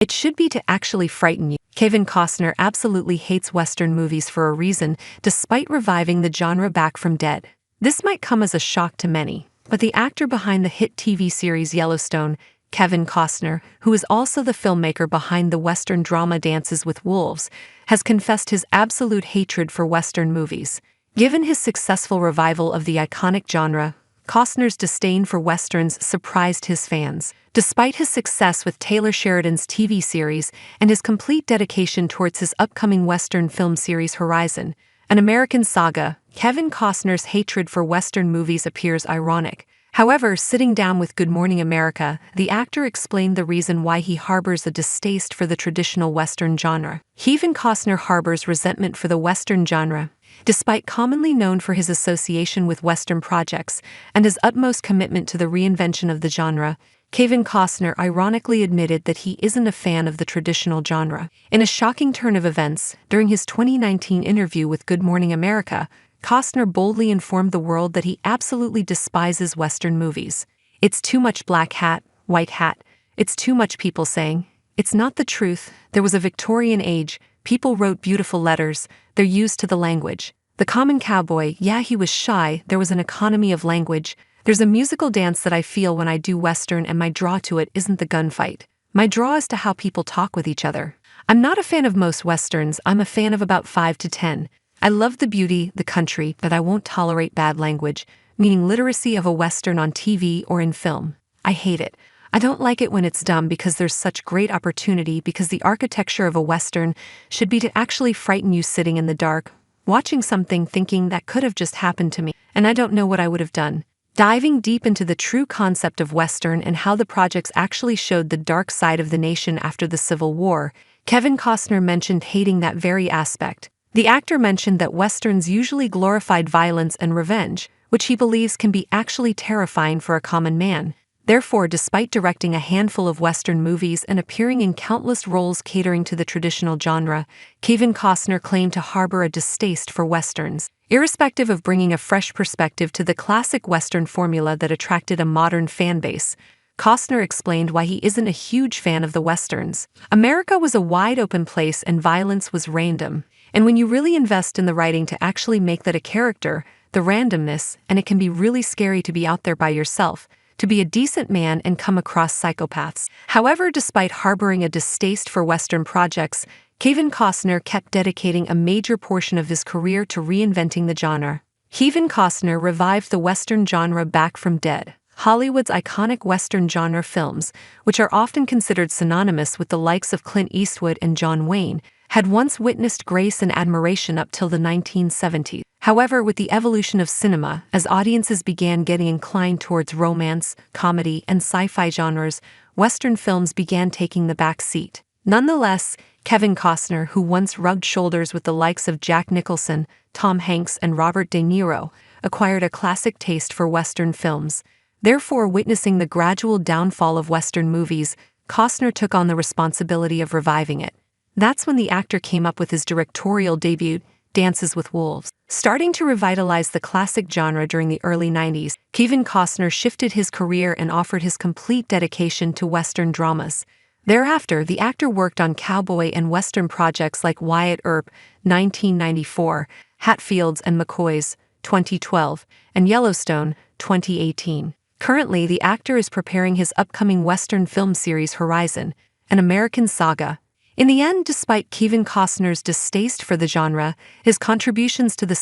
It should be to actually frighten you. Kevin Costner absolutely hates Western movies for a reason, despite reviving the genre back from dead. This might come as a shock to many, but the actor behind the hit TV series Yellowstone, Kevin Costner, who is also the filmmaker behind the Western drama Dances with Wolves, has confessed his absolute hatred for Western movies. Given his successful revival of the iconic genre, Costner's disdain for Westerns surprised his fans. Despite his success with Taylor Sheridan's TV series and his complete dedication towards his upcoming Western film series Horizon, an American saga, Kevin Costner's hatred for Western movies appears ironic. However, sitting down with Good Morning America, the actor explained the reason why he harbors a distaste for the traditional Western genre. Kevin Costner harbors resentment for the Western genre, despite commonly known for his association with Western projects and his utmost commitment to the reinvention of the genre. Kevin Costner ironically admitted that he isn't a fan of the traditional genre. In a shocking turn of events, during his 2019 interview with Good Morning America, Costner boldly informed the world that he absolutely despises Western movies. It's too much black hat, white hat. It's too much people saying, it's not the truth. There was a Victorian age. People wrote beautiful letters. They're used to the language. The common cowboy, yeah, he was shy. There was an economy of language. There's a musical dance that I feel when I do Western, and my draw to it isn't the gunfight. My draw is to how people talk with each other. I'm not a fan of most Westerns. I'm a fan of about 5 to 10. I love the beauty, the country, but I won't tolerate bad language, meaning literacy of a Western on TV or in film. I hate it. I don't like it when it's dumb because there's such great opportunity, because the architecture of a Western should be to actually frighten you sitting in the dark, watching something thinking that could have just happened to me, and I don't know what I would have done. Diving deep into the true concept of Western and how the projects actually showed the dark side of the nation after the Civil War, Kevin Costner mentioned hating that very aspect. The actor mentioned that Westerns usually glorified violence and revenge, which he believes can be actually terrifying for a common man. Therefore, despite directing a handful of Western movies and appearing in countless roles catering to the traditional genre, Kevin Costner claimed to harbor a distaste for Westerns. Irrespective of bringing a fresh perspective to the classic Western formula that attracted a modern fan base, Costner explained why he isn't a huge fan of the Westerns. America was a wide-open place and violence was random. And when you really invest in the writing to actually make that a character, the randomness, and it can be really scary to be out there by yourself, to be a decent man and come across psychopaths. However, despite harboring a distaste for Western projects, Kevin Costner kept dedicating a major portion of his career to reinventing the genre. Kevin Costner revived the Western genre back from dead. Hollywood's iconic Western genre films, which are often considered synonymous with the likes of Clint Eastwood and John Wayne, had once witnessed grace and admiration up till the 1970s. However, with the evolution of cinema, as audiences began getting inclined towards romance, comedy, and sci-fi genres, Western films began taking the back seat. Nonetheless, Kevin Costner, who once rubbed shoulders with the likes of Jack Nicholson, Tom Hanks, and Robert De Niro, acquired a classic taste for Western films. Therefore, witnessing the gradual downfall of Western movies, Costner took on the responsibility of reviving it. That's when the actor came up with his directorial debut, Dances with Wolves. Starting to revitalize the classic genre during the early 90s, Kevin Costner shifted his career and offered his complete dedication to Western dramas. Thereafter, the actor worked on cowboy and Western projects like Wyatt Earp, 1994, Hatfields and McCoys, 2012, and Yellowstone, 2018. Currently, the actor is preparing his upcoming Western film series Horizon, an American saga. In the end, despite Kevin Costner's distaste for the genre, his contributions to the